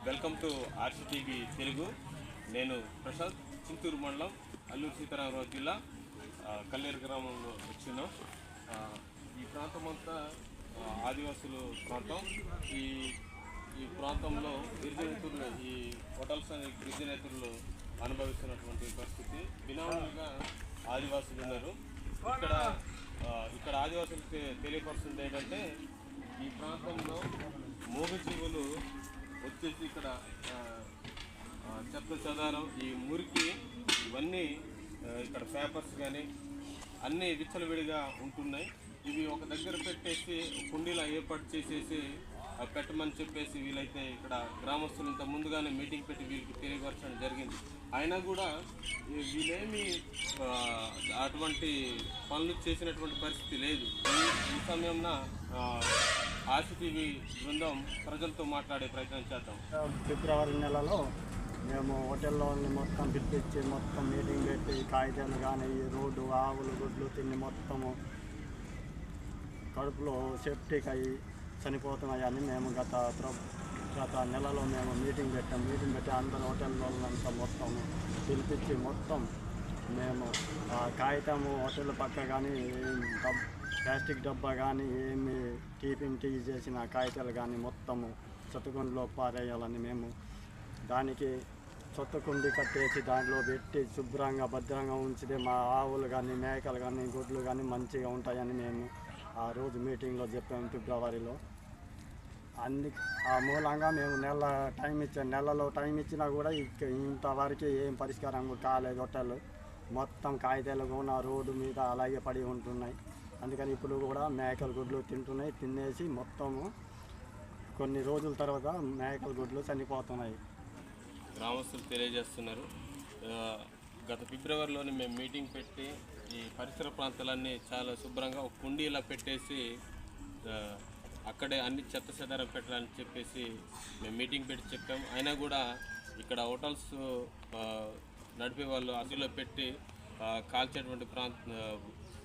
Welcome to RCTV Telugu. నేను ప్రసాద్, చింతూరు మండలం, అల్లూరు సీతారామరాజు జిల్లా, కల్లేరు గ్రామంలో వచ్చినాం. ఈ ప్రాంతం అంతా ఆదివాసుల ప్రాంతం. ఈ ఈ ప్రాంతంలో గిరిజనేతరులు, ఈ హోటల్స్ అనే గిరిజనేతరులు అనుభవిస్తున్నటువంటి పరిస్థితి. బినామీలుగా ఆదివాసులు ఉన్నారు. ఇక్కడ ఆదివాసులకు తెలియపరుస్తుంది ఏంటంటే, ఈ ప్రాంతంలో మూగజీవులు వచ్చేసి ఇక్కడ చెత్త చెదారం, ఈ మురికి, ఇవన్నీ ఇక్కడ పేపర్స్ కానీ అన్నీ విచ్చలవిడిగా ఉంటున్నాయి. ఇవి ఒక దగ్గర పెట్టేసి కుండీలా ఏర్పాటు చేసేసి పెట్టమని చెప్పేసి వీలైతే ఇక్కడ గ్రామస్తులు ఇంత ముందుగానే మీటింగ్ పెట్టి వీళ్ళకి తెలియపరచడం జరిగింది. అయినా కూడా వీళ్ళేమి అటువంటి పనులు చేసినటువంటి పరిస్థితి లేదు. ఈ సమయంలో ఆర్సీటీవీ బృందం ప్రజలతో మాట్లాడే ప్రయత్నం చేద్దాం. ఫిబ్రవరి నెలలో మేము హోటల్లో మొత్తం పిలిపించి మొత్తం మీటింగ్ పెట్టి కాగితాలు కానీ ఈ రోడ్డు ఆవులు గుడ్లు తిని మొత్తము కడుపులో సేఫ్టీకి అయ్యి చనిపోతున్నాయని మేము గత నెలలో మేము మీటింగ్ పెట్టి అందరు హోటళ్ళంతా మొత్తం పిలిపించి మొత్తం మేము కాగితము హోటల్ పక్క కానీ ప్లాస్టిక్ డబ్బా కానీ ఏమి టిఫిన్ టీ చేసిన కాగితాలు కానీ మొత్తము చెత్తకుండలో పారేయాలని మేము దానికి చెత్తకుండి కట్టేసి దాంట్లో పెట్టి శుభ్రంగా భద్రంగా ఉంచితే మా ఆవులు కానీ మేకలు కానీ గుడ్లు కానీ మంచిగా ఉంటాయని మేము ఆ రోజు మీటింగ్లో చెప్పాము ఫిబ్రవరిలో. ఆ మూలంగా మేము నెలలో టైం ఇచ్చినా కూడా ఇంతవరకు ఏం పరిష్కారం కాలేదు. హోటళ్ళు మొత్తం కాగితాలు కూడా రోడ్డు మీద అలాగే పడి ఉంటున్నాయి. అందుకని ఇప్పుడు కూడా మేకల గుడ్లు తినేసి మొత్తము కొన్ని రోజుల తర్వాత మేకల గుడ్లు చనిపోతున్నాయి. గ్రామస్తులు తెలియజేస్తున్నారు. గత ఫిబ్రవరిలోనే మేము మీటింగ్ పెట్టి ఈ పరిసర ప్రాంతాలన్నీ చాలా శుభ్రంగా ఒక కుండీలా పెట్టేసి అక్కడే అన్ని చెత్త చెదారం పెట్టాలని చెప్పేసి మేము మీటింగ్ పెట్టి చెప్పాము. అయినా కూడా ఇక్కడ హోటల్స్ నడిపే వాళ్ళు అసలు పెట్టి కాల్చేటువంటి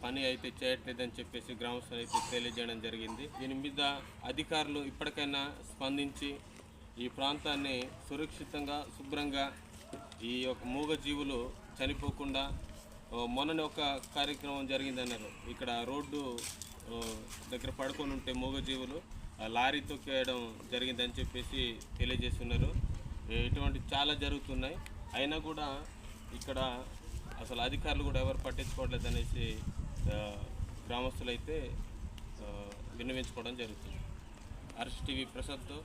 పని అయితే చేయట్లేదని చెప్పేసి గ్రామస్తులు అయితే తెలియజేయడం జరిగింది. దీని మీద అధికారులు ఇప్పటికైనా స్పందించి ఈ ప్రాంతాన్ని సురక్షితంగా శుభ్రంగా ఈ యొక్క మూగజీవులు చనిపోకుండా, మొన్ననే ఒక కార్యక్రమం జరిగిందన్నారు. ఇక్కడ రోడ్డు దగ్గర పడుకొని ఉంటే మూగజీవులు లారీ తొక్కేయడం జరిగిందని చెప్పేసి తెలియజేస్తున్నారు. ఇటువంటి చాలా జరుగుతున్నాయి. అయినా కూడా ఇక్కడ అసలు అధికారులు కూడా ఎవరు పట్టించుకోవట్లేదు అనేసి గ్రామస్తులు అయితే విన్నవించుకోవడం జరుగుతుంది. ఆర్సీటీవీ ప్రసాద్తో